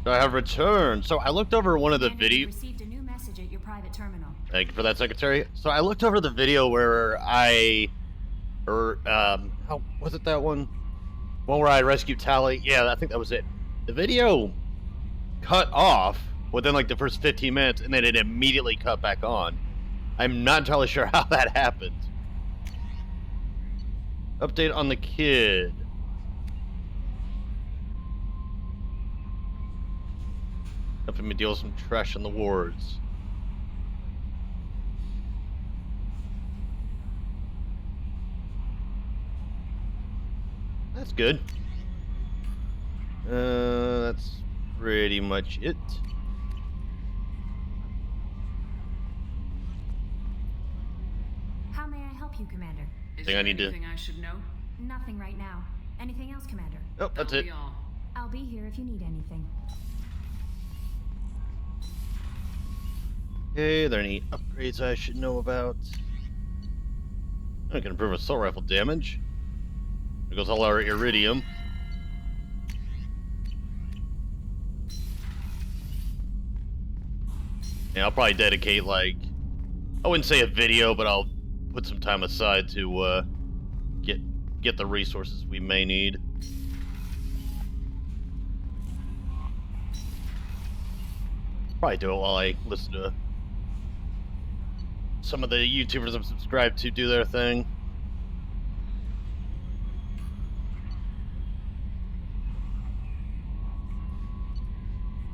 I have returned. So I looked over one of the Commander, you videos. received a new message at your private terminal. Thank you for that, Secretary. So I looked over the video where how was it that one? One where I rescued Tali. Yeah, I think that was it. The video cut off within like the first 15 minutes, and then it immediately cut back on. I'm not entirely sure how that happened. Update on the kid. Helping me deal with some trash in the wards. That's good. That's pretty much it. How may I help you, Commander? Is Think there I need to- anything I should know? Nothing right now. Anything else, Commander? Oh, that's That'll it. be all. I'll be here if you need anything. Okay, are there any upgrades I should know about? I can improve assault rifle damage. There goes all our iridium. Yeah, I'll probably dedicate, like, I wouldn't say a video, but I'll put some time aside to get the resources we may need. Probably do it while I listen to some of the YouTubers I'm subscribed to do their thing.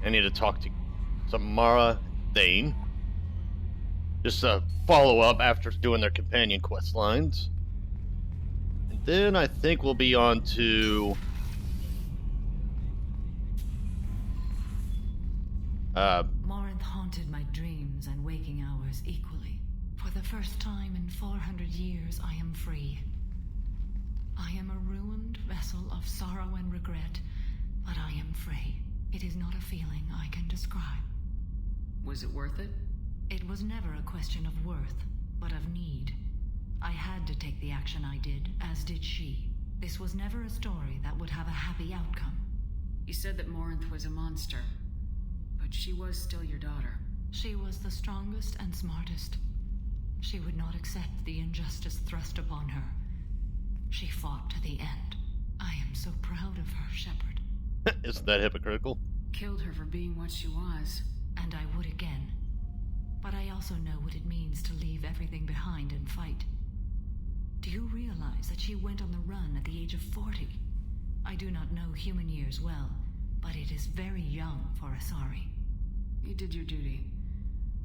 I need to talk to Samara Thane. Just a follow up after doing their companion quest lines. And then I think we'll be on to Morinth haunted my dreams and waking hours equally. For the first time in 400 years, I am free. I am a ruined vessel of sorrow and regret, but I am free. It is not a feeling I can describe. Was it worth it? It was never a question of worth, but of need. I had to take the action I did, as did she. This was never a story that would have a happy outcome. You said that Morinth was a monster, but she was still your daughter. She was the strongest and smartest. She would not accept the injustice thrust upon her. She fought to the end. I am so proud of her, Shepard. isn't that hypocritical? Killed her for being what she was. And I would again. But I also know what it means to leave everything behind and fight. Do you realize that she went on the run at the age of 40? I do not know human years well, but it is very young for Asari. You did your duty.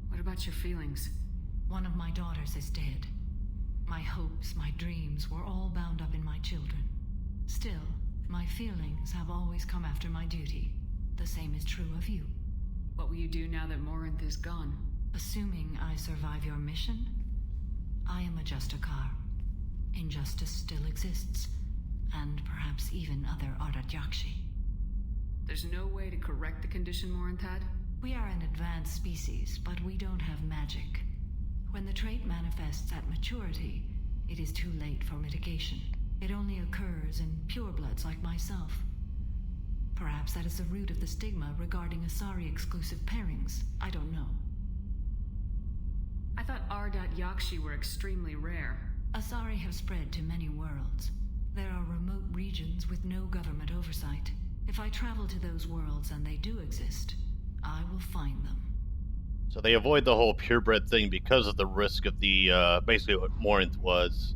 What about your feelings? One of my daughters is dead. My hopes, my dreams were all bound up in my children. Still, my feelings have always come after my duty. The same is true of you. What will you do now that Morinth is gone? Assuming I survive your mission, I am a Justicar. Injustice still exists, and perhaps even other Ardat-Yakshi. There's no way to correct the condition Morinth had? We are an advanced species, but we don't have magic. When the trait manifests at maturity, it is too late for mitigation. It only occurs in purebloods like myself. Perhaps that is the root of the stigma regarding Asari-exclusive pairings. I don't know. I thought Ardat-Yakshi were extremely rare. Asari have spread to many worlds. There are remote regions with no government oversight. If I travel to those worlds and they do exist, I will find them. So they avoid the whole purebred thing because of the risk of the, basically what Morinth was.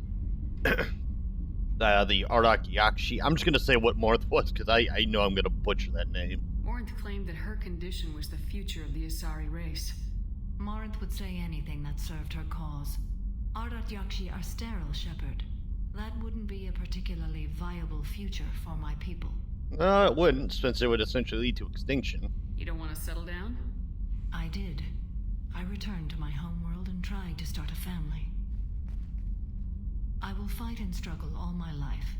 The Ardat-Yakshi. I'm just going to say what Morinth was because I know I'm going to butcher that name. Morinth claimed that her condition was the future of the Asari race. Morinth would say anything that served her cause. Ardat-Yakshi are sterile, Shepard. That wouldn't be a particularly viable future for my people. It wouldn't, since it would essentially lead to extinction. You don't want to settle down? I did. I returned to my homeworld and tried to start a family. I will fight and struggle all my life.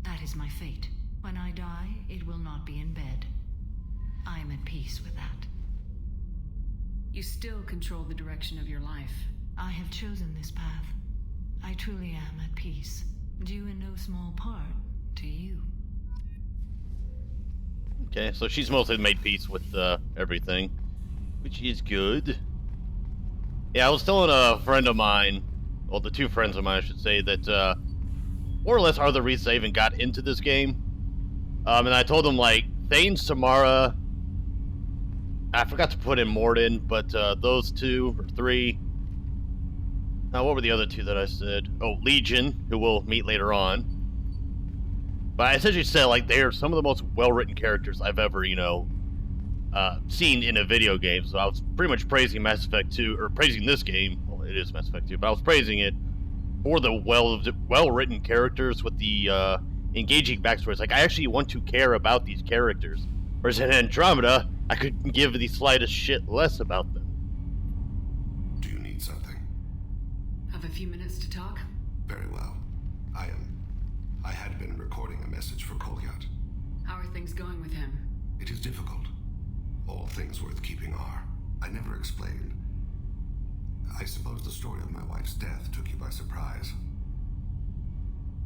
That is my fate. When I die, it will not be in bed. I am at peace with that. You still control the direction of your life. I have chosen this path. I truly am at peace, due in no small part to you. Okay, so she's mostly made peace with everything, which is good. Yeah, I was telling a friend of mine, well, the two friends of mine, I should say, that more or less are the reasons I even got into this game. And I told them, like, Thane, Samara, I forgot to put in Morden, but those two, or three. What were the other two that I said? Oh, Legion, who we'll meet later on. But I essentially said, like, they are some of the most well-written characters I've ever, seen in a video game. So I was pretty much praising Mass Effect 2, or praising this game. Well, it is Mass Effect 2, but I was praising it for the well-written characters with the engaging backstories. Like, I actually want to care about these characters. Whereas in Andromeda, I couldn't give the slightest shit less about them. Do you need something? Have a few minutes to talk? Very well. I had been recording a message for Kolyat. How are things going with him? It is difficult. All things worth keeping are. I never explained. I suppose the story of my wife's death took you by surprise.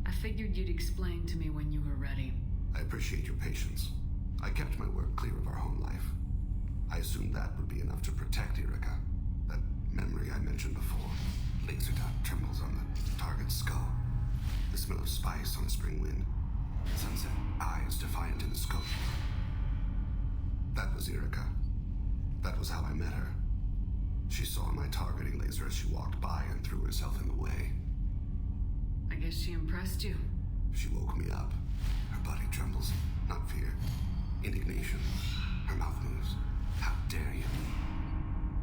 I figured you'd explain to me when you were ready. I appreciate your patience. I kept my work clear of our home life. I assumed that would be enough to protect Erica. That memory I mentioned before. Laser dot trembles on the target's skull. The smell of spice on a spring wind. Sunset eyes defiant in the scope. That was Erica. That was how I met her. She saw my targeting laser as she walked by and threw herself in the way. I guess she impressed you. She woke me up. Her body trembles. Not fear. Indignation. Her mouth moves. How dare you?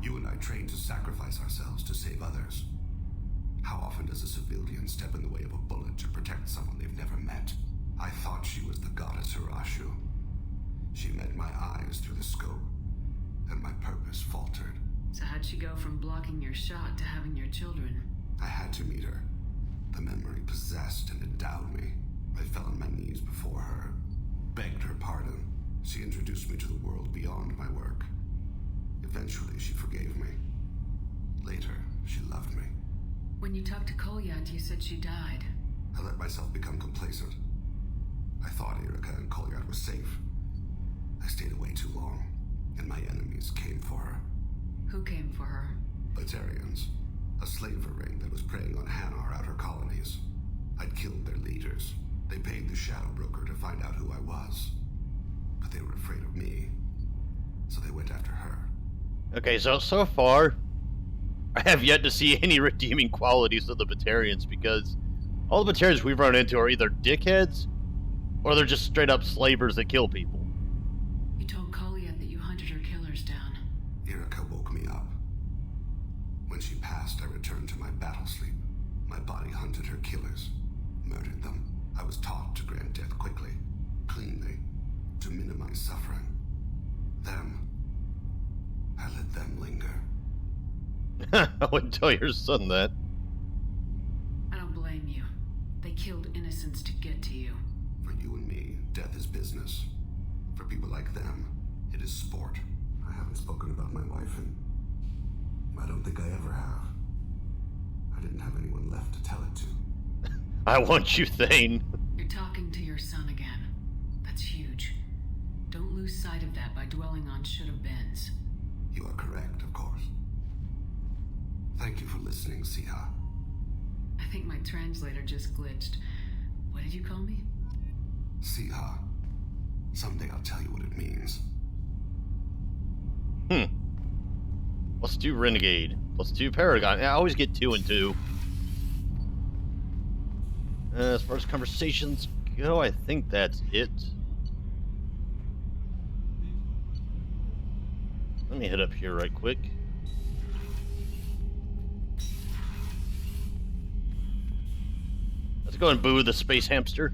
You and I trained to sacrifice ourselves to save others. How often does a civilian step in the way of a bullet to protect someone they've never met? I thought she was the goddess Hirashu. She met my eyes through the scope, and my purpose faltered. So how'd she go from blocking your shot to having your children? I had to meet her. The memory possessed and endowed me. I fell on my knees before her, begged her pardon. She introduced me to the world beyond my work. Eventually, she forgave me. Later, she loved me. When you talked to Kolyat, you said she died. I let myself become complacent. I thought Erica and Kolyat were safe. I stayed away too long, and my enemies came for her. Who came for her? Batarians. A slaver ring that was preying on Hanar outer colonies. I'd killed their leaders. They paid the Shadow Broker to find out who I was. But they were afraid of me, so they went after her. Okay, so far, I have yet to see any redeeming qualities of the Batarians, because all the Batarians we've run into are either dickheads, or they're just straight up slavers that kill people. You told Kolyat that you hunted her killers down. Erica woke me up. When she passed, I returned to my battle sleep. My body hunted her killers, murdered them. I was taught to grant death quickly, cleanly, to minimize suffering. Them, I let them linger. I wouldn't tell your son that. I don't blame you. They killed innocents to get to you. For you and me, death is business. For people like them, it is sport. I haven't spoken about my wife, and I don't think I ever have. I didn't have anyone left to tell it to. I want you, Thane. You're talking to your son again. That's huge. Don't lose sight of that by dwelling on should-have-beens. You are correct, of course. Thank you for listening, Siha. I think my translator just glitched. What did you call me? Siha. Someday I'll tell you what it means. Let's do Renegade. Let's do Paragon. I always get 2 and 2. As far as conversations go, I think that's it. Let me hit up here right quick. Let's go and boo the space hamster.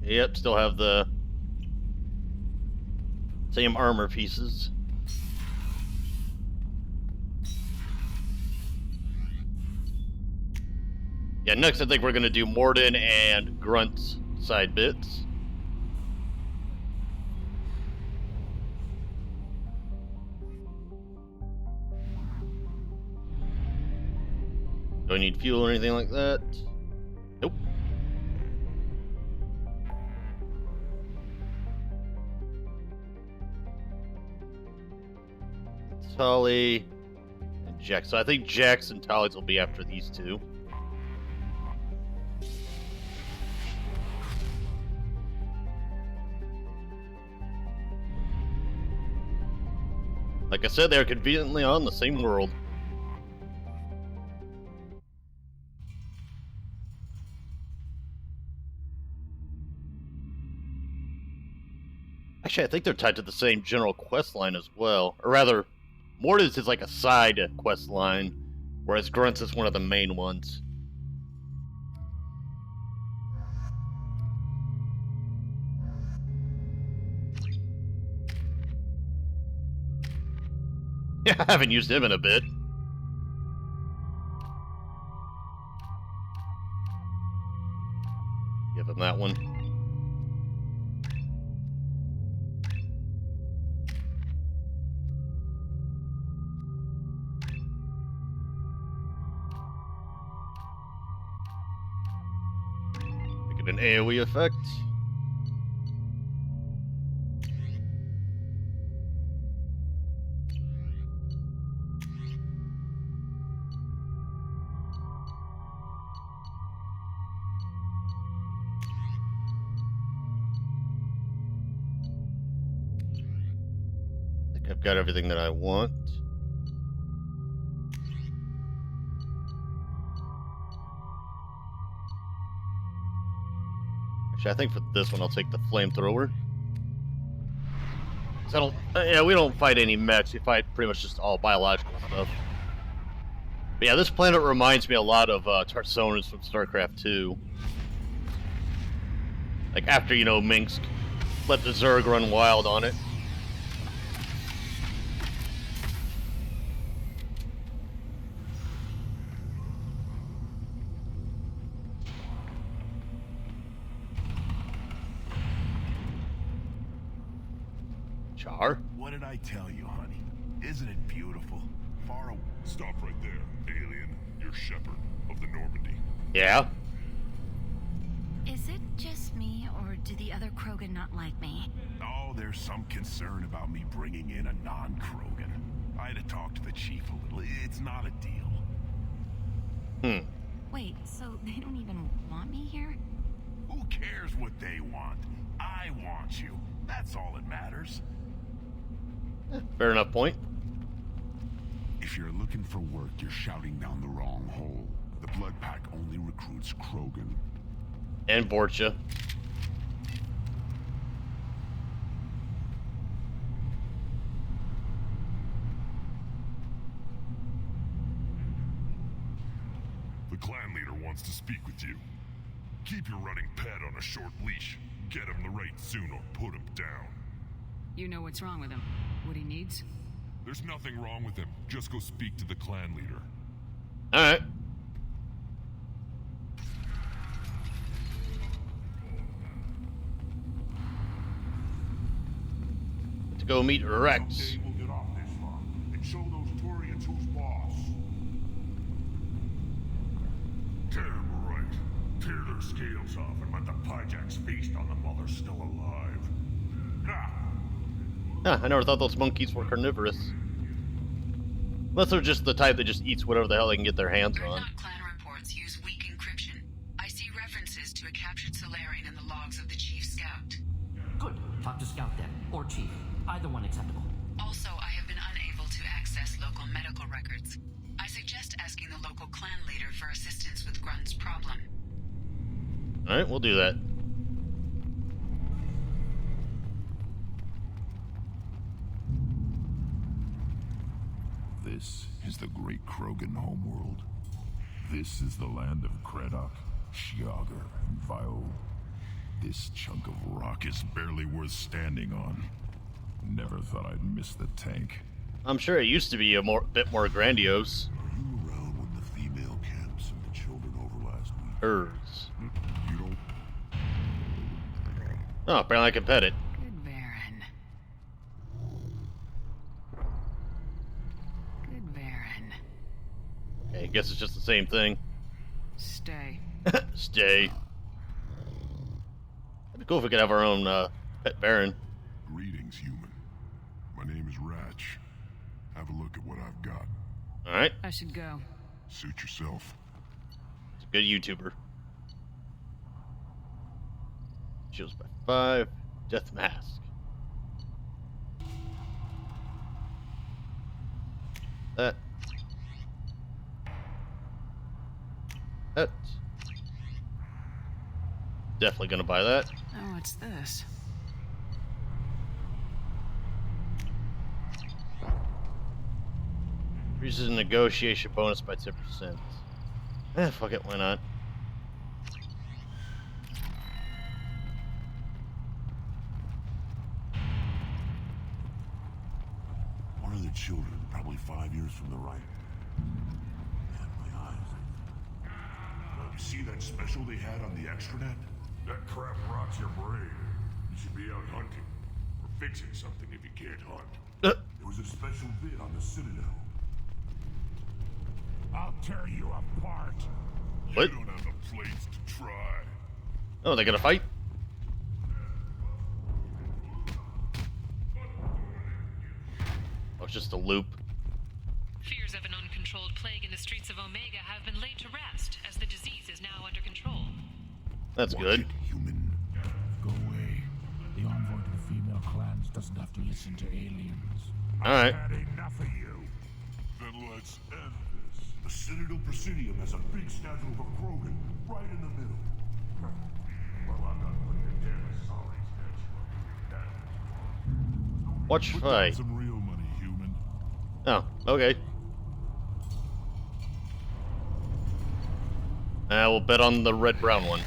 Yep, still have the same armor pieces. Yeah, next I think we're gonna do Morden and Grunt's side bits. Do I need fuel or anything like that? Nope. Tali and Jax. So I think Jax and Tali's will be after these two. Like I said, they're conveniently on the same world. Actually, I think they're tied to the same general quest line as well. Or rather, Mortis is like a side quest line, whereas Grunts is one of the main ones. Yeah, I haven't used him in a bit. Give him that one. Make it an AoE effect. I've got everything that I want. Actually, I think for this one I'll take the flamethrower. Yeah, we don't fight any mechs. We fight pretty much just all biological stuff. But yeah, this planet reminds me a lot of Tarsonis from StarCraft 2. Like after, you know, Minsk let the Zerg run wild on it. Char? What did I tell you, honey? Isn't it beautiful? Far away. Stop right there, alien. You're Shepard of the Normandy. Yeah? Is it just me, or do the other Krogan not like me? Oh, there's some concern about me bringing in a non-Krogan. I had to talk to the chief a little. It's not a deal. Wait, so they don't even want me here? Who cares what they want? I want you. That's all that matters. Fair enough point. If you're looking for work, you're shouting down the wrong hole. The Blood Pack only recruits Krogan. And Vorcha. The clan leader wants to speak with you. Keep your running pet on a short leash. Get him the right soon or put him down. You know what's wrong with him? What he needs? There's nothing wrong with him. Just go speak to the clan leader. Alright. To go meet Rex. Someday we'll get off this farm and show those Turians who's boss. Damn right. Tear their scales off and let the Pyjaks feast on them while they're still alive. Ha! Huh, I never thought those monkeys were carnivorous. Unless they're just the type that just eats whatever the hell they can get their hands on. Dreadnought clan reports use weak encryption. I see references to a captured Solarian in the logs of the Chief Scout. Good. Talk to Scout then, or Chief. Either one acceptable. Also, I have been unable to access local medical records. I suggest asking the local clan leader for assistance with Grunt's problem. Alright, we'll do that. This is the great Krogan homeworld. This is the land of Kredok, Shiagar, and Vio. This chunk of rock is barely worth standing on. Never thought I'd miss the tank. I'm sure it used to be a bit more grandiose. Were you around when the female camps and the children over last week? Hers. You don't... Oh, apparently I can pet it. Good Baron. Good Baron. Okay, Guess it's just the same thing. Stay. Stay. It'd be cool if we could have our own pet Baron. Greetings, human. My name is Ratch. Have a look at what I've got. Alright. I should go. Suit yourself. It's a good YouTuber. Shields by 5. Death Mask. That. Definitely gonna buy that. Oh, what's this? Increases the negotiation bonus by 10%. Fuck it, why not? One of the children, probably 5 years from the right. Man, my eyes. You see that special they had on the extranet? That crap rots your brain. You should be out hunting. Or fixing something if you can't hunt. There was a special bit on the Citadel. I'll tear you apart. What? You don't have the plates to try. Oh, they gonna fight? Oh, it's just a loop. Fears of an uncontrolled plague in the streets of Omega have been laid to rest, as the disease is now under control. That's good. Watch it, human. Go away. The envoy to the female clans doesn't have to listen to aliens. Alright. I've had enough of you. Then let's end this. The Citadel Presidium has a big statue of a Krogan right in the middle. Well, I'm not putting a damn sorry statue up there. Watch Put fight. down some real money, human. Oh, okay. We'll bet on the red-brown one.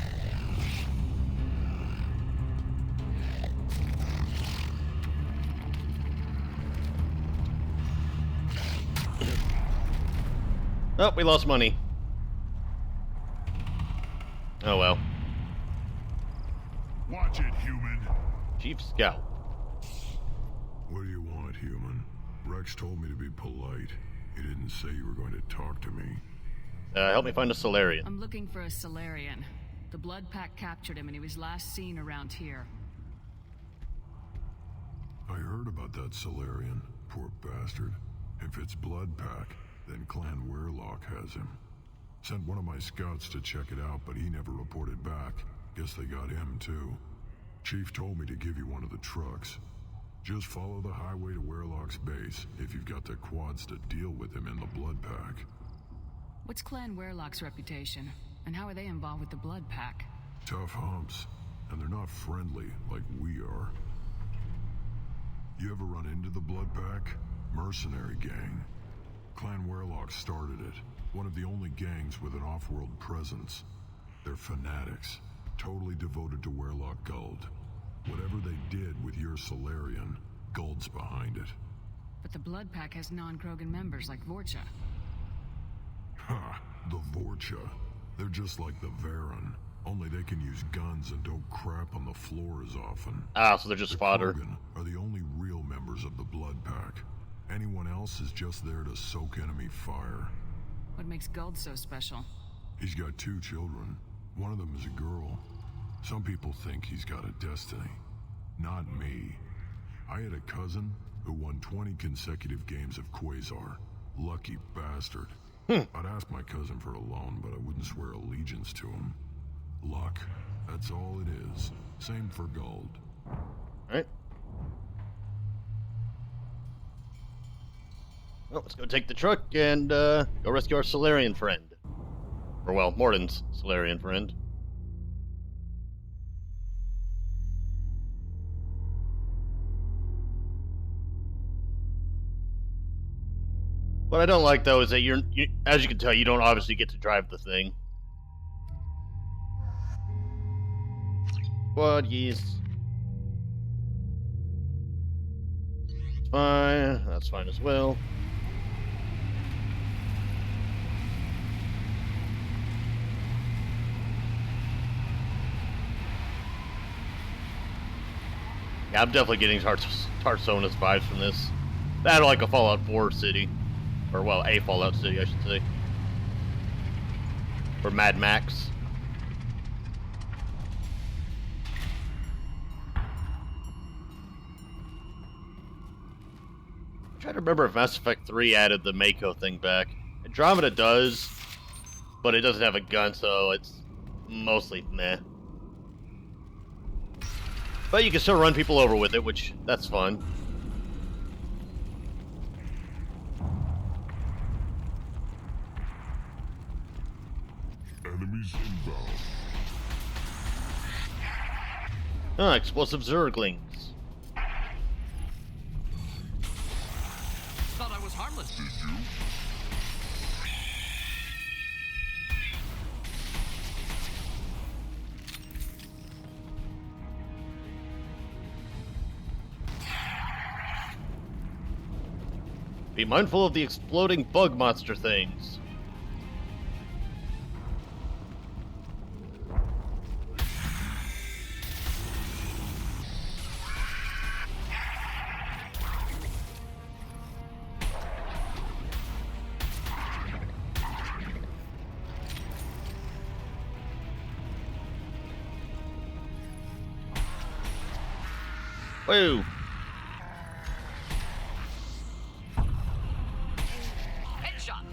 Oh, we lost money. Oh well. Watch it, human. Chief Scout. What do you want, human? Rex told me to be polite. He didn't say you were going to talk to me. Help me find a Solarian. I'm looking for a Solarian. The Blood Pack captured him and he was last seen around here. I heard about that Solarian. Poor bastard. If it's Blood Pack, then Clan Weirlock has him. Sent one of my scouts to check it out, but he never reported back. Guess they got him too. Chief told me to give you one of the trucks. Just follow the highway to Weirlock's base if you've got the quads to deal with him in the Blood Pack. What's Clan Weirlock's reputation? And how are they involved with the Blood Pack? Tough humps, and they're not friendly like we are. You ever run into the Blood Pack? Mercenary gang. Clan Weirlock started it. One of the only gangs with an off-world presence. They're fanatics, totally devoted to Weirlock Guld. Whatever they did with your Solarian, Guld's behind it. But the Blood Pack has non-Krogan members like Vorcha. Ha! The Vorcha. They're just like the Varen. Only they can use guns and don't crap on the floor as often. Ah, so they're just The fodder. Krogan are the only real members of the Blood Pack. Anyone else is just there to soak enemy fire. What makes Guld so special? He's got 2 children. One of them is a girl. Some people think he's got a destiny. Not me. I had a cousin who won 20 consecutive games of Quasar. Lucky bastard. I'd ask my cousin for a loan, but I wouldn't swear allegiance to him. Luck. That's all it is. Same for Guld. Alright. Well, let's go take the truck and go rescue our Solarian friend. Or, well, Morden's Solarian friend. What I don't like, though, is that as you can tell, you don't obviously get to drive the thing. What? Yes. It's fine. That's fine as well. Yeah, I'm definitely getting Tarsona's vibes from this. That or like a Fallout 4 city. Or, well, a Fallout city, I should say. Or Mad Max. I'm trying to remember if Mass Effect 3 added the Mako thing back. Andromeda does, but it doesn't have a gun, so it's mostly meh. But you can still run people over with it, which, that's fun. Enemies inbound. Ah, explosive Zerglings. Thought I was harmless. Did you? Be mindful of the exploding bug monster things. Whoa! Headshot.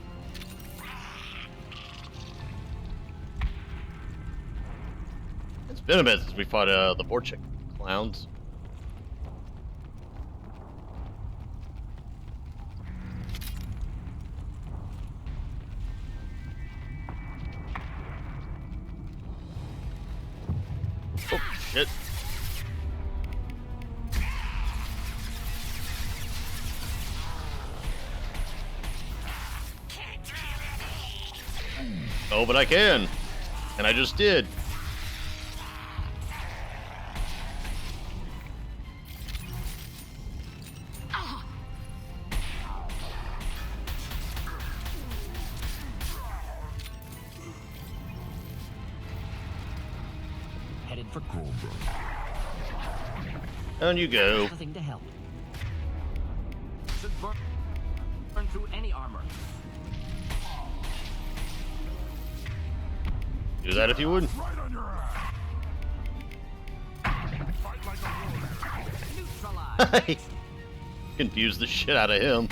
It's been a bit since we fought the Vorchik clowns. Oh, shit. Oh, but I can. And I just did. Headed for Cobra. Down you go. Nothing to help. Should burn through any armor. Do that if you would. Right on your ass. Fight like a warrior. Neutralize. Confuse the shit out of him.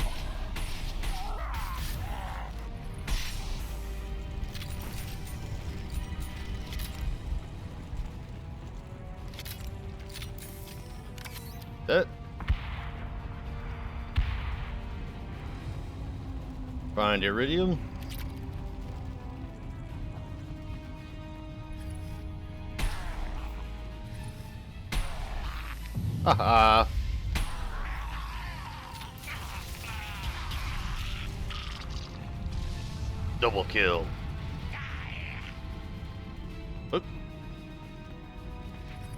That. Find Iridium. Haha. Double kill. Oop.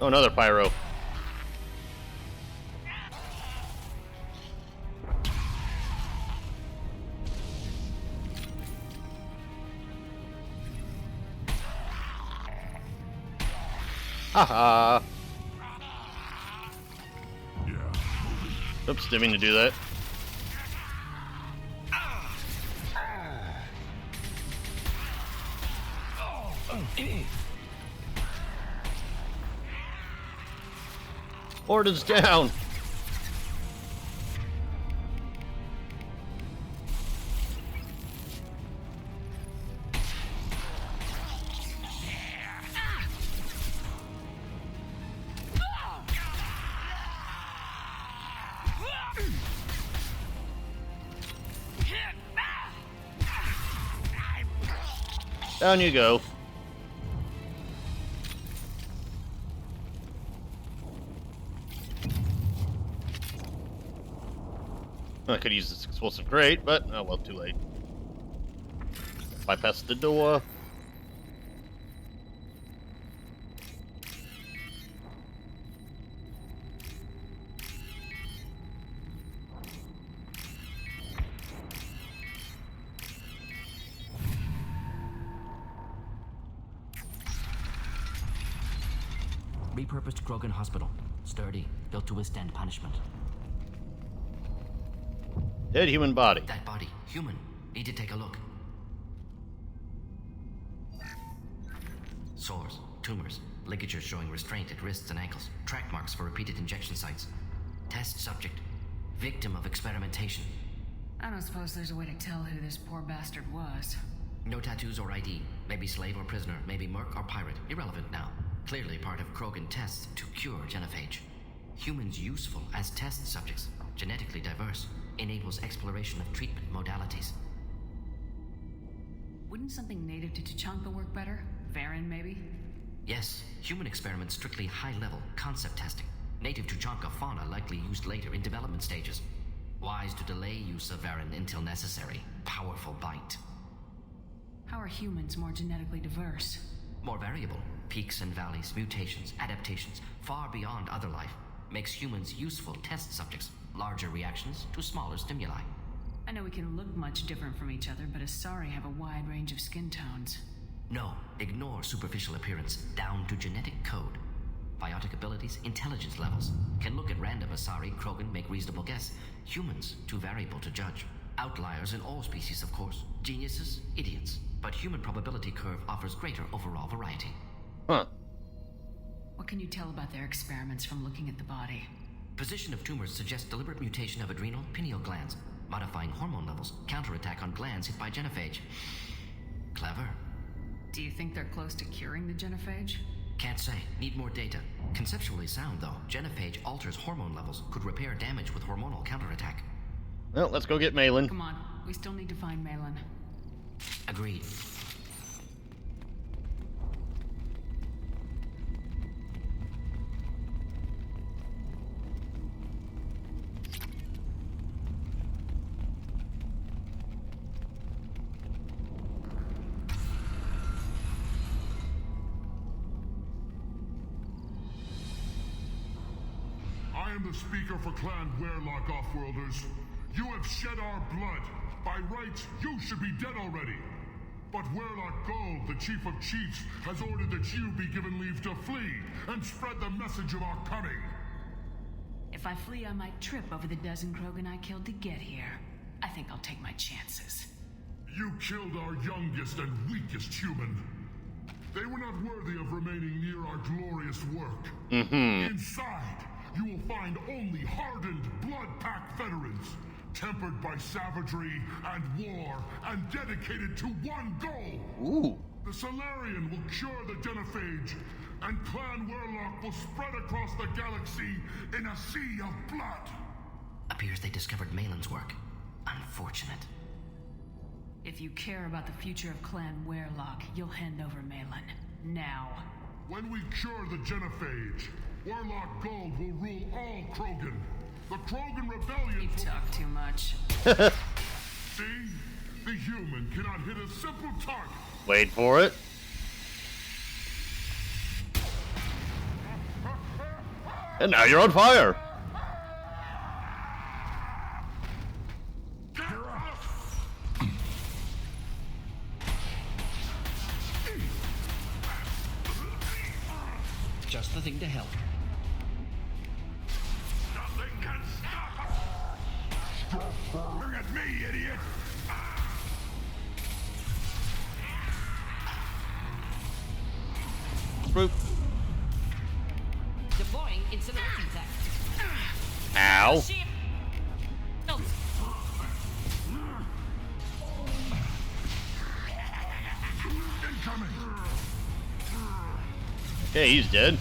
Oh, another pyro. Haha. Oops, didn't mean to do that. Horde is down. Down you go. I could use this explosive crate, but oh well, too late. Bypass the door. Repurposed Krogan Hospital. Sturdy, built to withstand punishment. Dead human body. That body, human. Need to take a look. tumors, ligatures showing restraint at wrists and ankles, track marks for repeated injection sites. Test subject, victim of experimentation. I don't suppose there's a way to tell who this poor bastard was. No tattoos or ID. Maybe slave or prisoner, maybe merc or pirate. Irrelevant now. Clearly part of Krogan tests to cure genophage. Humans useful as test subjects, genetically diverse, enables exploration of treatment modalities. Wouldn't something native to Tuchanka work better? Varen, maybe? Yes, human experiments strictly high-level, concept testing. Native Tuchanka fauna likely used later in development stages. Wise to delay use of Varen until necessary. Powerful bite. How are humans more genetically diverse? More variable. Peaks and valleys, mutations, adaptations, far beyond other life. Makes humans useful test subjects. Larger reactions to smaller stimuli. I know we can look much different from each other, but Asari have a wide range of skin tones. No, ignore superficial appearance, down to genetic code. Biotic abilities, intelligence levels. Can look at random Asari, Krogan, make reasonable guess. Humans, too variable to judge. Outliers in all species, of course. Geniuses, idiots. But human probability curve offers greater overall variety. Huh. What can you tell about their experiments from looking at the body? Position of tumors suggests deliberate mutation of adrenal, pineal glands. Modifying hormone levels, counterattack on glands hit by genophage. Clever. Do you think they're close to curing the genophage? Can't say. Need more data. Conceptually sound, though. Genophage alters hormone levels, could repair damage with hormonal counterattack. Well, let's go get Maelon. Come on, we still need to find Maelon. Agreed. I am the speaker for Clan Werlock, Offworlders. You have shed our blood. By rights, you should be dead already. But Werlock Gold, the Chief of Chiefs, has ordered that you be given leave to flee and spread the message of our coming. If I flee, I might trip over the dozen Krogan I killed to get here. I think I'll take my chances. You killed our youngest and weakest human. They were not worthy of remaining near our glorious work. Inside, you will find only hardened, blood-packed veterans, tempered by savagery and war, and dedicated to one goal. Ooh. The Solarian will cure the genophage, and Clan Werlock will spread across the galaxy in a sea of blood. Appears they discovered Maelon's work. Unfortunate. If you care about the future of Clan Werlock, you'll hand over Maelon. Now. When we cure the genophage, Werlock Gold will rule all Krogan. The Krogan Rebellion. You talk too much. See? The human cannot hit a simple target. Wait for it. And now you're on fire. Just the thing to help. Nothing can stop us! Look at me, idiot! Roop. Deploying incineration tech. Ow. Incoming! Okay, he's dead.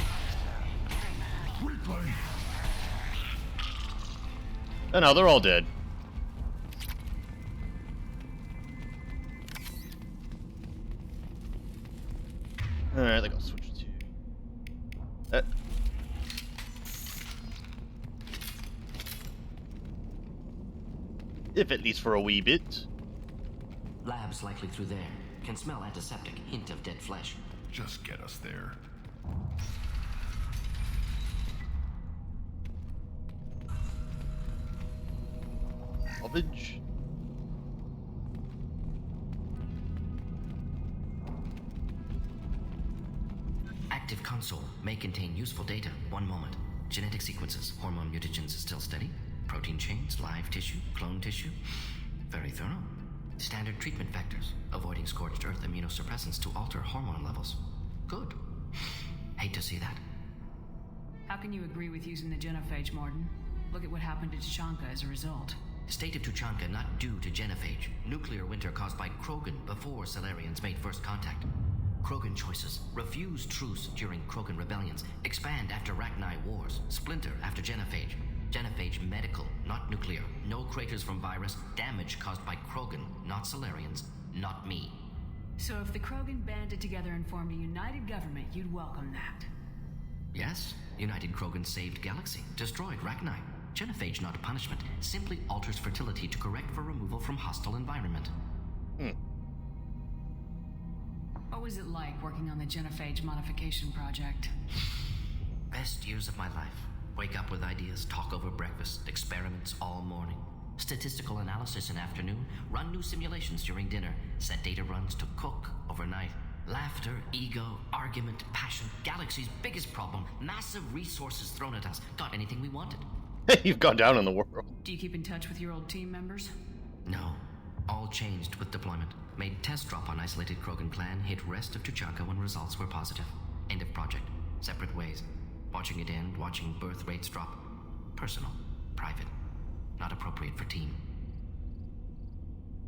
Replay! And now they're all dead. Alright, I think I'll switch to... if at least for a wee bit. Labs likely through there. Can smell antiseptic, hint of dead flesh. Just get us there. Salvage. Active console may contain useful data. One moment. Genetic sequences, hormone mutagens still steady. Protein chains, live tissue, clone tissue. Very thorough. Standard treatment factors, avoiding scorched earth immunosuppressants to alter hormone levels. Good. Hate to see that. How can you agree with using the genophage, Morden? Look at what happened to Tuchanka as a result. State of Tuchanka not due to genophage. Nuclear winter caused by Krogan before Solarians made first contact. Krogan choices. Refuse truce during Krogan rebellions. Expand after Rachni wars. Splinter after genophage. Genophage medical, not nuclear. No craters from virus. Damage caused by Krogan, not Solarians, not me. So if the Krogan banded together and formed a united government, you'd welcome that? Yes, United Krogan saved Galaxy, destroyed Rachni. Genophage not a punishment, simply alters fertility to correct for removal from hostile environment. What was it like working on the genophage modification project? Best years of my life. Wake up with ideas, talk over breakfast, experiments all morning. Statistical analysis in afternoon, run new simulations during dinner, set data runs to cook overnight. Laughter, ego, argument, passion, Galaxy's biggest problem, massive resources thrown at us. Got anything we wanted. You've gone down in the world. Do you keep in touch with your old team members? No. All changed with deployment. Made test drop on isolated Krogan clan, hit rest of Tuchanka when results were positive. End of project. Separate ways. Watching it end, watching birth rates drop. Personal. Private. Not appropriate for team.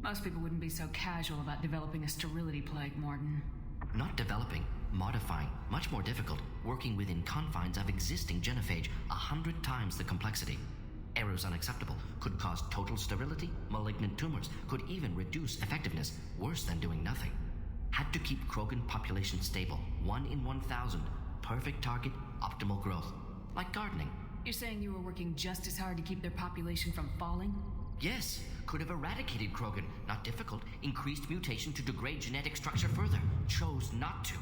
Most people wouldn't be so casual about developing a sterility plague, Morden. Not developing, modifying. Much more difficult. Working within confines of existing genophage. 100 times the complexity. Errors unacceptable. Could cause total sterility, malignant tumors. Could even reduce effectiveness. Worse than doing nothing. Had to keep Krogan population stable. 1 in 1,000. Perfect target, optimal growth. Like gardening. You're saying you were working just as hard to keep their population from falling? Yes. Could have eradicated Krogan. Not difficult. Increased mutation to degrade genetic structure further. Chose not to.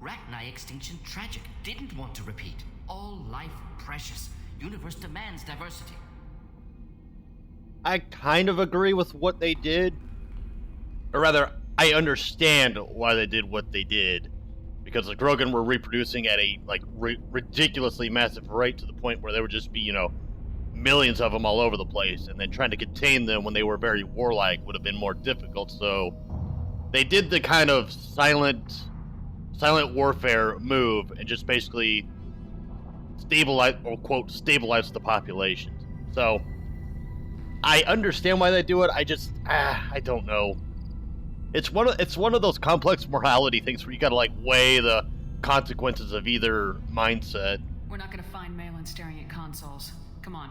Rachni extinction tragic. Didn't want to repeat. All life precious. Universe demands diversity. I kind of agree with what they did. Or rather, I understand why they did what they did. Because the Krogan were reproducing at a ridiculously massive rate to the point where there would just be, millions of them all over the place. And then trying to contain them when they were very warlike would have been more difficult. So they did the kind of silent warfare move and just basically stabilize, or quote, stabilize the population. So I understand why they do it. I don't know. It's one of those complex morality things where you gotta weigh the consequences of either mindset. We're not gonna find Maelon staring at consoles. Come on.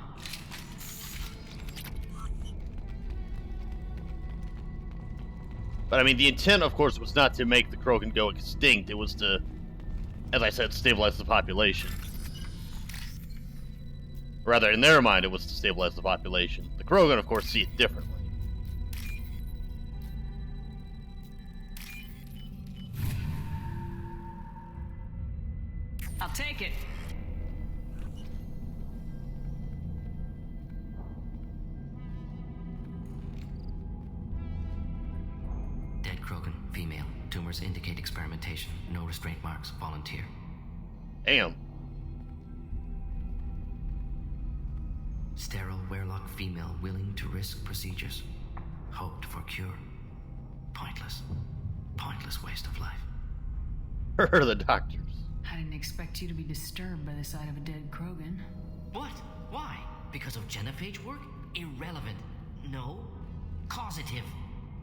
But I mean, the intent, of course, was not to make the Krogan go extinct. It was to, as I said, stabilize the population. Rather, in their mind, it was to stabilize the population. The Krogan, of course, see it differently. I'll take it. Dead Krogan, female. Tumors indicate experimentation. No restraint marks. Volunteer. Damn. Sterile Werlock female willing to risk procedures. Hoped for cure. Pointless. Pointless waste of life. Her the doctors. I didn't expect you to be disturbed by the sight of a dead Krogan. What? Why? Because of genophage work? Irrelevant. No. Causative.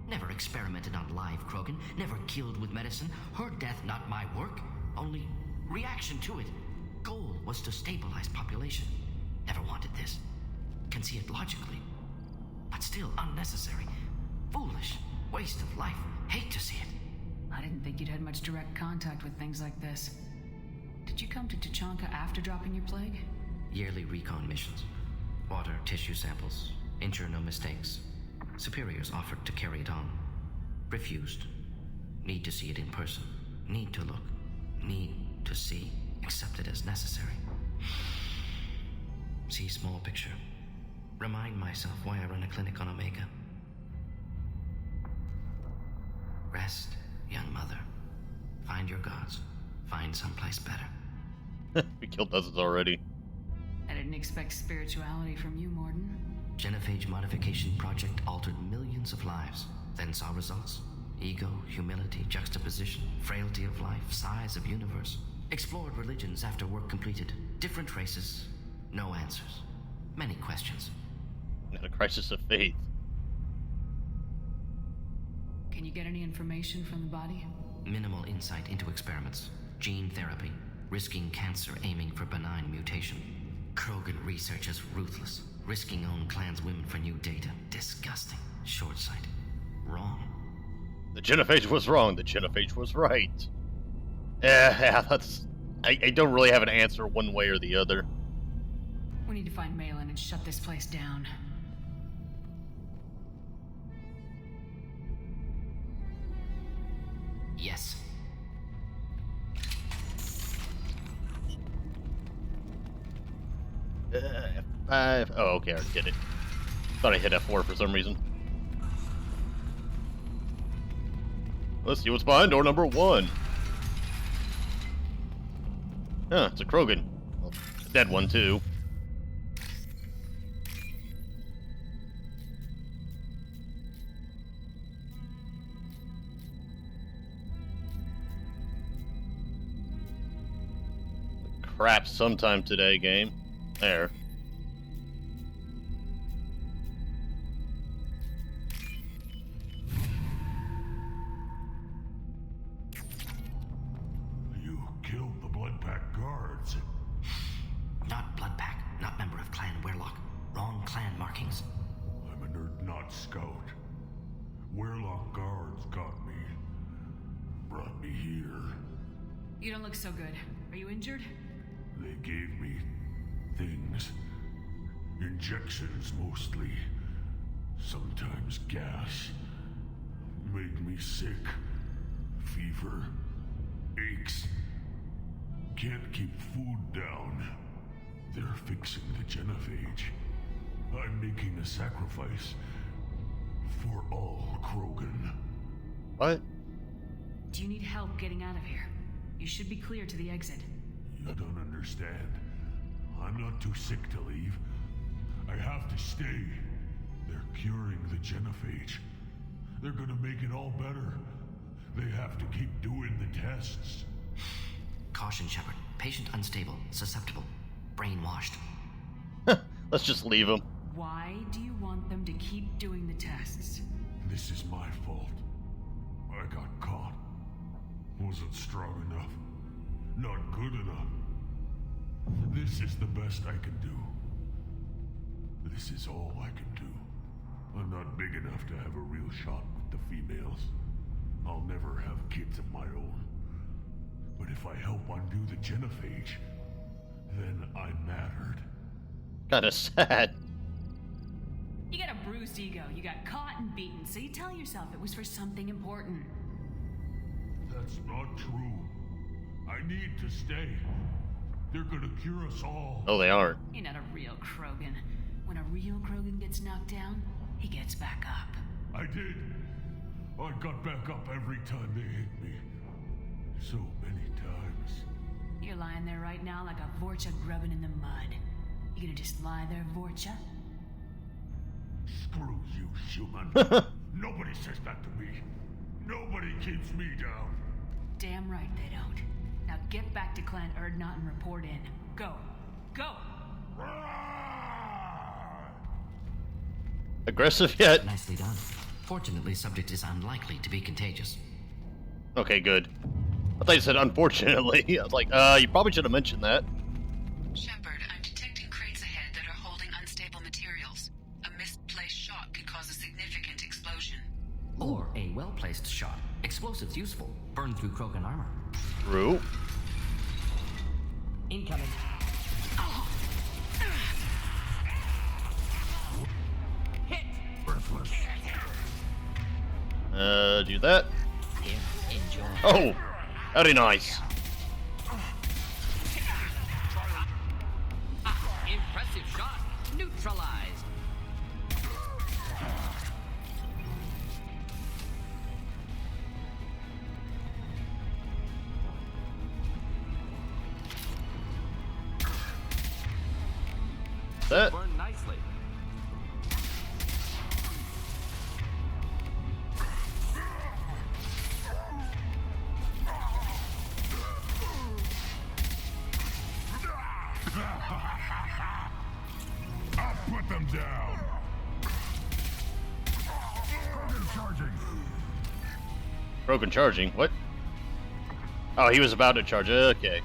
Never experimented on live Krogan. Never killed with medicine. Her death not my work. Only reaction to it. Goal was to stabilize population. Never wanted this. Can see it logically. But still unnecessary. Foolish. Waste of life. Hate to see it. I didn't think you'd had much direct contact with things like this. Did you come to Tuchanka after dropping your plague? Yearly recon missions. Water, tissue samples. Ensure no mistakes. Superiors offered to carry it on. Refused. Need to see it in person. Need to look. Need to see. Accepted as necessary. See small picture. Remind myself why I run a clinic on Omega. Rest, young mother. Find your gods. Find someplace better. We killed dozens already. I didn't expect spirituality from you, Morden. Genophage modification project altered millions of lives. Then saw results. Ego, humility, juxtaposition, frailty of life, size of universe. Explored religions after work completed. Different races. No answers. Many questions. Not a crisis of faith. Can you get any information from the body? Minimal insight into experiments. Gene therapy. Risking cancer aiming for benign mutation. Krogan research is ruthless. Risking own clan's women for new data. Disgusting. Short-sighted. Wrong. The genophage was wrong. The genophage was right. Yeah, that's... I don't really have an answer one way or the other. We need to find Maelon and shut this place down. Yes. F5. Oh, okay, I already did it. Thought I hit F4 for some reason. Let's see what's behind door number 1. Huh, it's a Krogan. Well, a dead one, too. Crap sometime today, game. There. You killed the Bloodpack guards. Not Bloodpack, not member of Clan Werlock. Wrong clan markings. I'm a nerd, not scout. Werlock guards got me. Brought me here. You don't look so good. Are you injured? They gave me things. Injections mostly. Sometimes gas. Made me sick. Fever. Aches. Can't keep food down. They're fixing the genophage. I'm making a sacrifice. For all Krogan. What? Do you need help getting out of here? You should be clear to the exit. You don't understand. I'm not too sick to leave. I have to stay. They're curing the genophage. They're gonna make it all better. They have to keep doing the tests. Caution, Shepard. Patient unstable, susceptible, brainwashed. Let's just leave him. Why do you want them to keep doing the tests? This is my fault. I got caught. Wasn't strong enough. Not good enough. This is the best I can do. This is all I can do. I'm not big enough to have a real shot with the females. I'll never have kids of my own. But if I help undo the genophage, then I mattered. Kinda sad. You got a bruised ego. You got caught and beaten, so you tell yourself it was for something important. That's not true. I need to stay. They're gonna cure us all. Oh, they aren't. You're not a real Krogan. When a real Krogan gets knocked down, he gets back up. I did. I got back up every time they hit me. So many times. You're lying there right now like a Vorcha grubbing in the mud. You gonna just lie there, Vorcha? Screw you, human. Nobody says that to me. Nobody keeps me down. Damn right they don't. Now get back to Clan Erdnot and report in. Go. Go! Aggressive yet? Nicely done. Fortunately, subject is unlikely to be contagious. Okay, good. I thought you said unfortunately. I was like, you probably should have mentioned that. Shepard, I'm detecting crates ahead that are holding unstable materials. A misplaced shot could cause a significant explosion. Or a well-placed shot. Explosives useful. Burn through Krogan armor. True. Incoming. Hit! Worthless. Do that. Enjoy. Oh, very nice. Impressive shot. Neutralized. That. Burned nicely. I'll put them down. Krogan charging. Krogan charging? What? Oh, he was about to charge. Okay.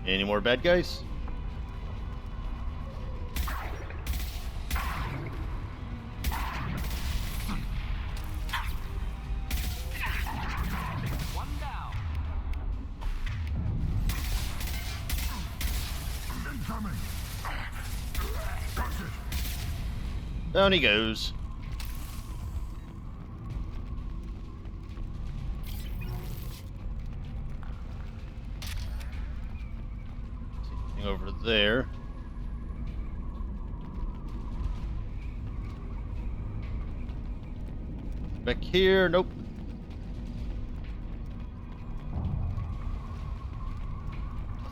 Any more bad guys? One down. Incoming. Got it. Down he goes. Over there. Back here, nope.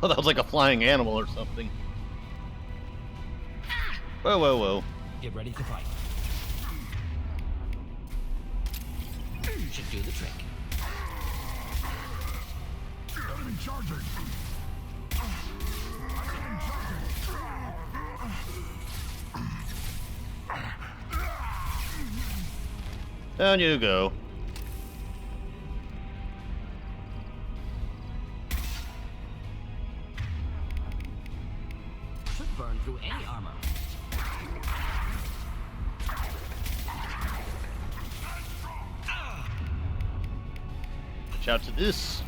Oh, that was like a flying animal or something. Whoa, whoa, whoa. Get ready to fight. Should do the trick. Enemy charging. Down you go. Should burn through any armor. Watch out to this.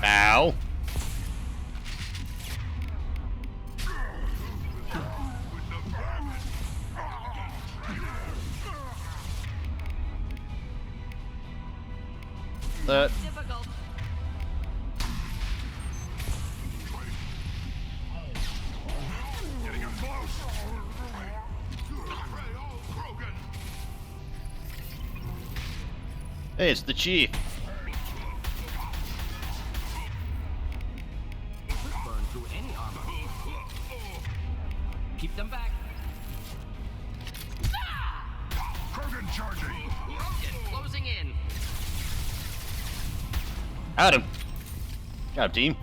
Ow. That. Difficult. Getting up close. Hey, it's the chief. Burn through any armor. Keep them back. Krogan charging. Krogan closing in. Got him. Got him, team.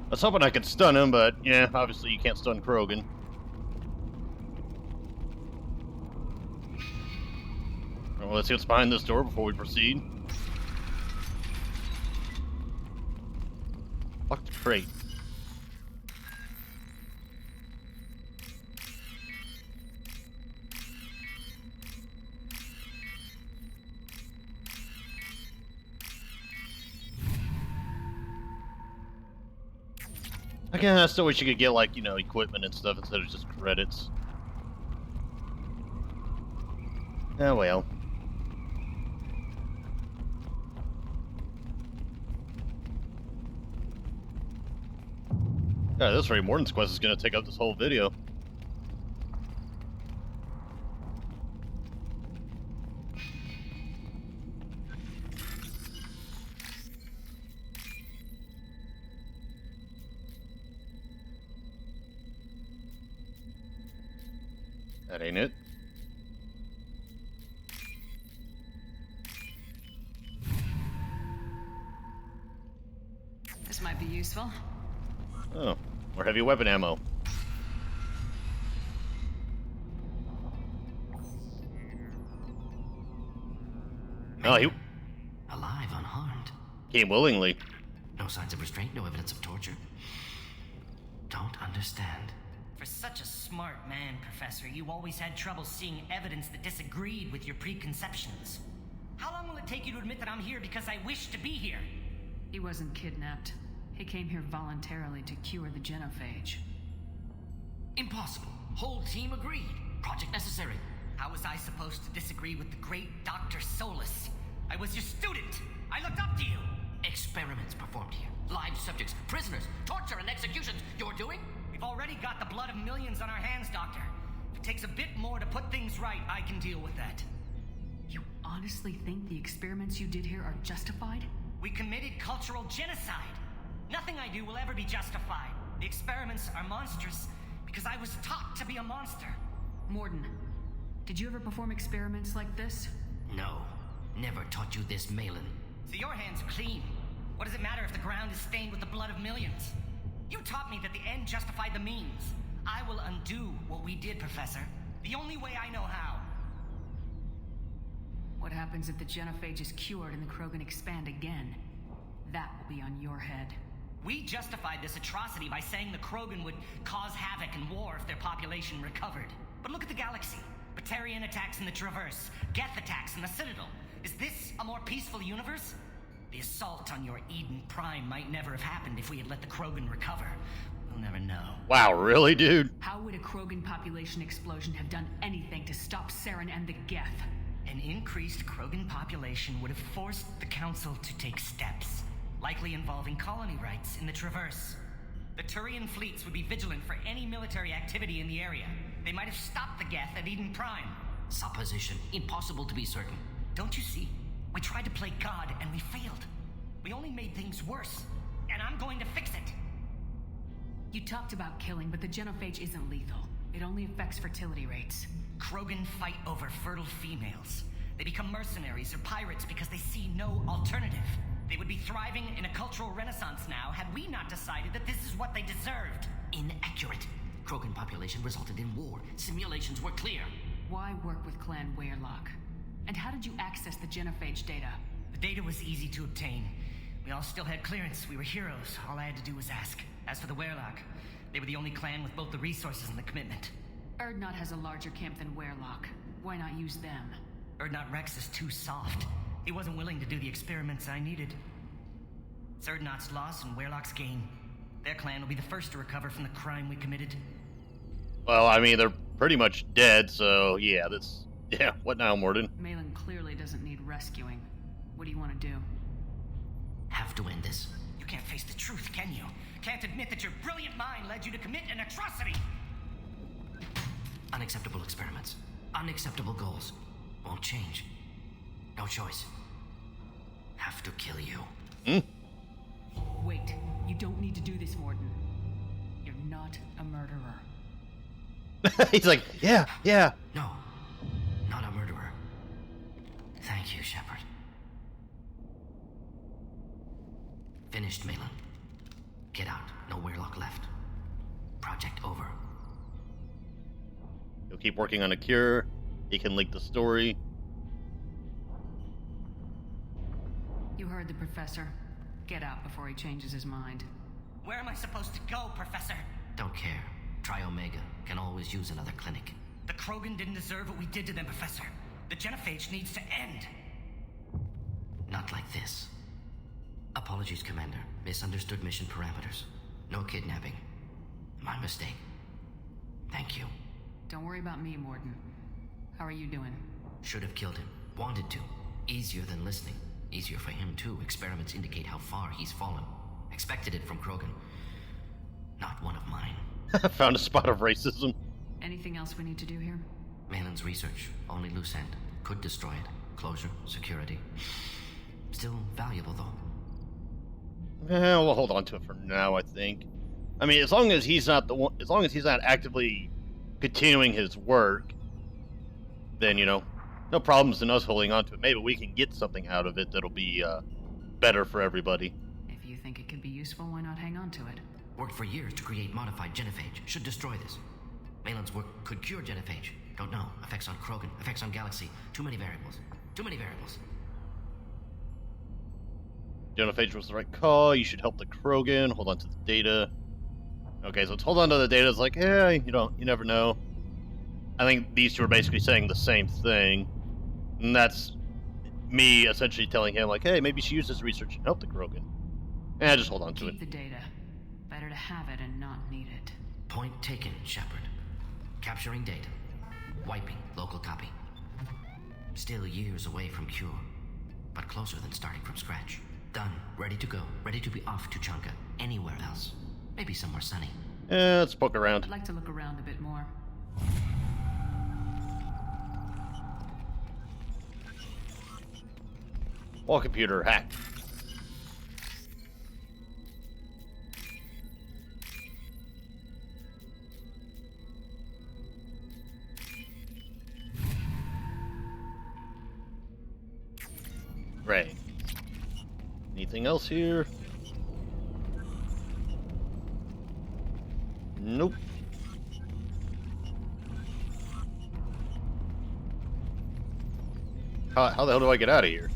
I was hoping I could stun him, but yeah, obviously you can't stun Krogan. Well, let's see what's behind this door before we proceed. Locked crate. Again, I still wish you could get, like, you know, equipment and stuff instead of just credits. Oh well. Yeah, this Ray Morton's quest is going to take up this whole video. That ain't it. This might be useful. Oh, more heavy weapon ammo. Oh, he Alive, unharmed. came willingly. No signs of restraint, no evidence of torture. Don't understand. For such a smart man, Professor, you always had trouble seeing evidence that disagreed with your preconceptions. How long will it take you to admit that I'm here because I wish to be here? He wasn't kidnapped. He came here voluntarily to cure the genophage. Impossible. Whole team agreed. Project necessary. How was I supposed to disagree with the great Dr. Solus? I was your student. I looked up to you. Experiments performed here. Live subjects, prisoners, torture and executions. You're doing? We've already got the blood of millions on our hands, Doctor. If it takes a bit more to put things right, I can deal with that. You honestly think the experiments you did here are justified? We committed cultural genocide. Nothing I do will ever be justified. The experiments are monstrous because I was taught to be a monster. Morden, did you ever perform experiments like this? No. Never taught you this, Maelon. So your hand's clean. What does it matter if the ground is stained with the blood of millions? You taught me that the end justified the means. I will undo what we did, Professor. The only way I know how. What happens if the genophage is cured and the Krogan expand again? That will be on your head. We justified this atrocity by saying the Krogan would cause havoc and war if their population recovered. But look at the galaxy. Batarian attacks in the Traverse, Geth attacks in the Citadel. Is this a more peaceful universe? The assault on your Eden Prime might never have happened if we had let the Krogan recover. We'll never know. Wow, really, dude? How would a Krogan population explosion have done anything to stop Saren and the Geth? An increased Krogan population would have forced the Council to take steps, likely involving colony rights in the Traverse. The Turian fleets would be vigilant for any military activity in the area. They might have stopped the Geth at Eden Prime. Supposition. Impossible to be certain. Don't you see? We tried to play God and we failed. We only made things worse. And I'm going to fix it. You talked about killing, but the genophage isn't lethal. It only affects fertility rates. Krogan fight over fertile females. They become mercenaries or pirates because they see no alternative. They would be thriving in a cultural renaissance now had we not decided that this is what they deserved. Inaccurate. Krogan population resulted in war. Simulations were clear. Why work with Clan Weirlock? And how did you access the genophage data? The data was easy to obtain. We all still had clearance. We were heroes. All I had to do was ask. As for the Weirlock, they were the only clan with both the resources and the commitment. Urdnot has a larger camp than Weirlock. Why not use them? Urdnot Rex is too soft. He wasn't willing to do the experiments I needed. It's Urdnot's loss and Weirlock's gain. Their clan will be the first to recover from the crime we committed. Well, I mean, they're pretty much dead, so yeah, that's... Yeah, what now, Morden? Maelon clearly doesn't need rescuing. What do you want to do? Have to end this. You can't face the truth, can you? Can't admit that your brilliant mind led you to commit an atrocity! Unacceptable experiments. Unacceptable goals. Won't change. No choice. Have to kill you. Wait. You don't need to do this, Morden. You're not a murderer. He's like, yeah. No. Not a murderer. Thank you, Shepard. Finished, Maelon. Get out. No Weirlock left. Project over. He'll keep working on a cure. He can leak the story. You heard the professor. Get out before he changes his mind. Where am I supposed to go, Professor? Don't care. Try Omega. Can always use another clinic. The Krogan didn't deserve what we did to them, Professor. The genophage needs to end. Not like this. Apologies, Commander. Misunderstood mission parameters. No kidnapping. My mistake. Thank you. Don't worry about me, Morden. How are you doing? Should have killed him. Wanted to. Easier than listening. Easier for him, too. Experiments indicate how far he's fallen. Expected it from Krogan. Not one of mine. Found a spot of racism. Anything else we need to do here? Maelon's research. Only loose end. Could destroy it. Closure. Security. Still valuable, though. We'll hold on to it for now, I think. I mean, as long as he's not actively continuing his work, then, no problems in us holding on to it. Maybe we can get something out of it that'll be better for everybody. If you think it could be useful, why not hang on to it? Worked for years to create modified genophage. Should destroy this. Maelon's work could cure genophage. Don't know. Effects on Krogan. Effects on Galaxy. Too many variables. Genophage was the right call. You should help the Krogan. Hold on to the data. Okay, so let's hold on to the data. It's like, you never know. I think these two are basically saying the same thing. And that's me essentially telling him, like, hey, maybe you should use this research and help the Krogan. Just hold on to it. Keep the data. Better to have it and not need it. Point taken, Shepard. Capturing data. Wiping local copy. Still years away from cure. But closer than starting from scratch. Done. Ready to go. Ready to be off to Chanka. Anywhere else. Maybe somewhere sunny. Let's poke around. I'd like to look around a bit more. Wall computer hacked. Right. Anything else here? Nope. How the hell do I get out of here?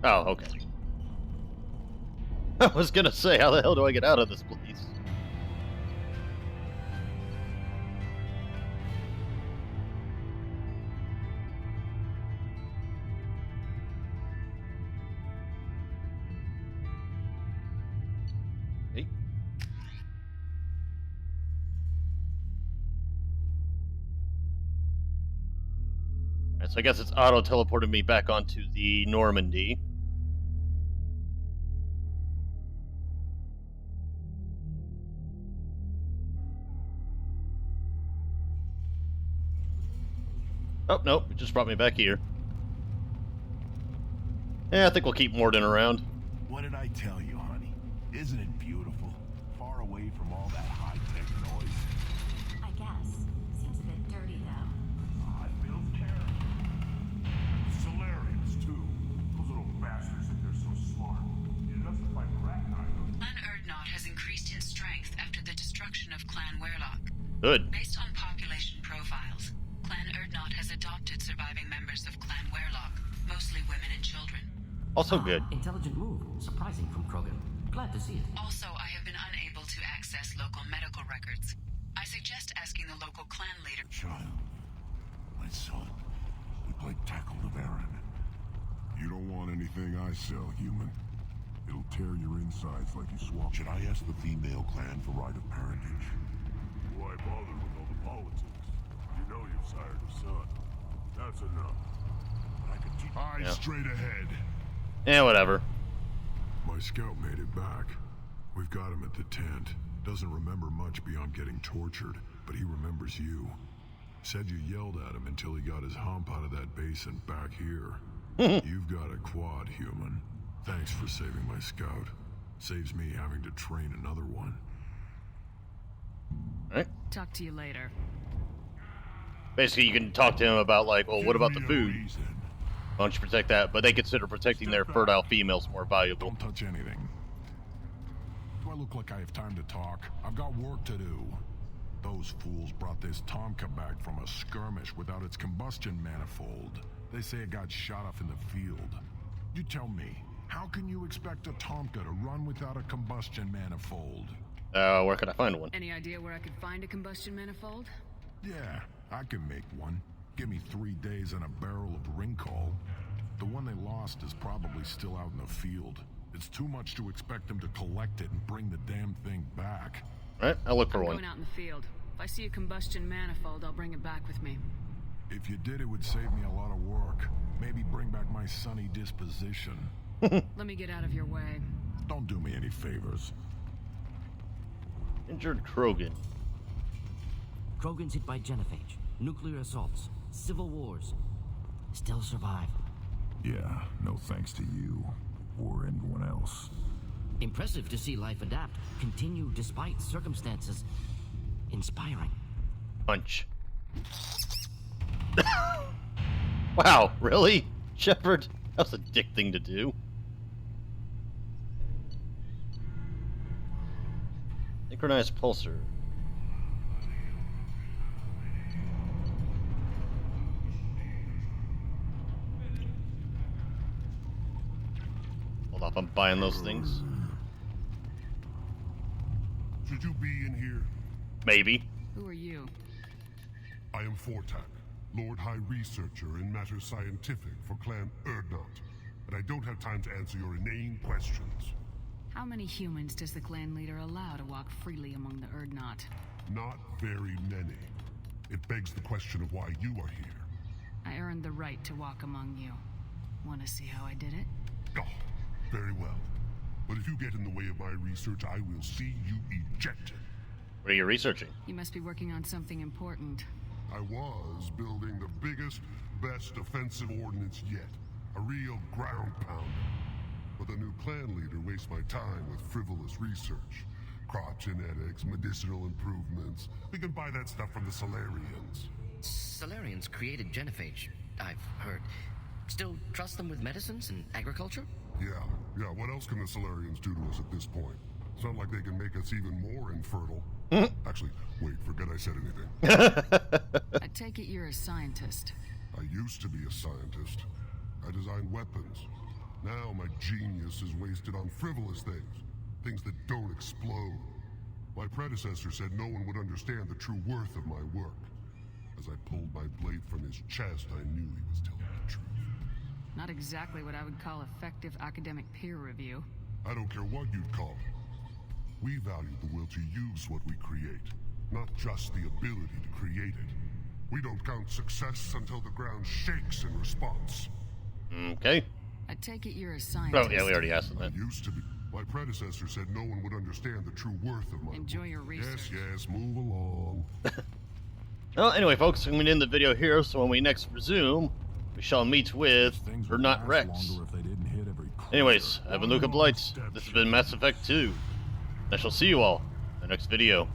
Oh, okay. I was gonna say, how the hell do I get out of this place? Hey. Alright, so I guess it's auto-teleported me back onto the Normandy. Oh, nope, it just brought me back here. Yeah, I think we'll keep Morden around. What did I tell you, honey? Isn't it beautiful? Far away from all that high-tech noise. I guess. Seems a bit dirty, though. Oh, it feels terrible. It's hilarious, too. Those little bastards think they're so smart. It doesn't like rat either. Clan Erdnot has increased in strength after the destruction of Clan Werlock. Good. Based on population profiles, Clan Erdnot has adopted surviving members of Clan Werlock, mostly women and children. Also good. Intelligent move. Surprising from Krogan. Glad to see it. Also, I have been unable to access local medical records. I suggest asking the local clan leader. Child, my son, we played tackle to Baron. You don't want anything I sell, human. It'll tear your insides like you swap. Should I ask the female clan for right of parentage? Why bother with all the politics? You know you've sired a son. That's enough. But I could teach. Eyes straight ahead. Yeah, whatever. My scout made it back. We've got him at the tent. Doesn't remember much beyond getting tortured, but he remembers you. Said you yelled at him until he got his hump out of that basin back here. You've got a quad, human. Thanks for saving my scout. Saves me having to train another one. Alright. Talk to you later. Basically, you can talk to him about, like, well, what about the food? Why don't you protect that? But they consider protecting their fertile females more valuable. Don't touch anything. Do I look like I have time to talk? I've got work to do. Those fools brought this Tomka back from a skirmish without its combustion manifold. They say it got shot off in the field. You tell me, how can you expect a Tomka to run without a combustion manifold? Where could I find one? Any idea where I could find a combustion manifold? Yeah, I can make one. Give me 3 days and a barrel of Ringcall. The one they lost is probably still out in the field. It's too much to expect them to collect it and bring the damn thing back. Alright, I'll look for I'm one. going out in the field. If I see a combustion manifold, I'll bring it back with me. If you did, it would save me a lot of work. Maybe bring back my sunny disposition. Let me get out of your way. Don't do me any favors. Injured Krogan. Krogans hit by genophage, nuclear assaults, civil wars. Still survive. Yeah, no thanks to you. Or anyone else. Impressive to see life adapt, continue despite circumstances. Inspiring. Punch. Wow, really? Shepard? That was a dick thing to do. Synchronized pulsar. Hold off, I'm buying those things. Should you be in here? Maybe. Who are you? I am Fortak, Lord High Researcher in matters scientific for Clan Erdnot, and I don't have time to answer your inane questions. How many humans does the clan leader allow to walk freely among the Erdnot? Not very many. It begs the question of why you are here. I earned the right to walk among you. Want to see how I did it? Oh, very well. But if you get in the way of my research, I will see you ejected. What are you researching? You must be working on something important. I was building the biggest, best offensive ordnance yet. A real ground pounder. But the new clan leader wastes my time with frivolous research. Crop genetics, medicinal improvements. We can buy that stuff from the Solarians. Solarians created genophage, I've heard. Still trust them with medicines and agriculture? Yeah. What else can the Solarians do to us at this point? It's not like they can make us even more infertile. Actually, wait, forget I said anything. I take it you're a scientist. I used to be a scientist. I designed weapons. Now my genius is wasted on frivolous things. Things that don't explode. My predecessor said no one would understand the true worth of my work. As I pulled my blade from his chest, I knew he was telling the truth. Not exactly what I would call effective academic peer review. I don't care what you'd call it. We value the will to use what we create, not just the ability to create it. We don't count success until the ground shakes in response. Okay. I take it you're a scientist. Oh, yeah, we already asked that. I used to be. My predecessor said no one would understand the true worth of my Enjoy work. your research. Yes, move along. Well, anyway, folks, I'm going to end the video here, so when we next resume, we shall meet with, or not Rex. Anyways, I've been Luke of Blights. This has been Mass Effect 2. I shall see you all in the next video.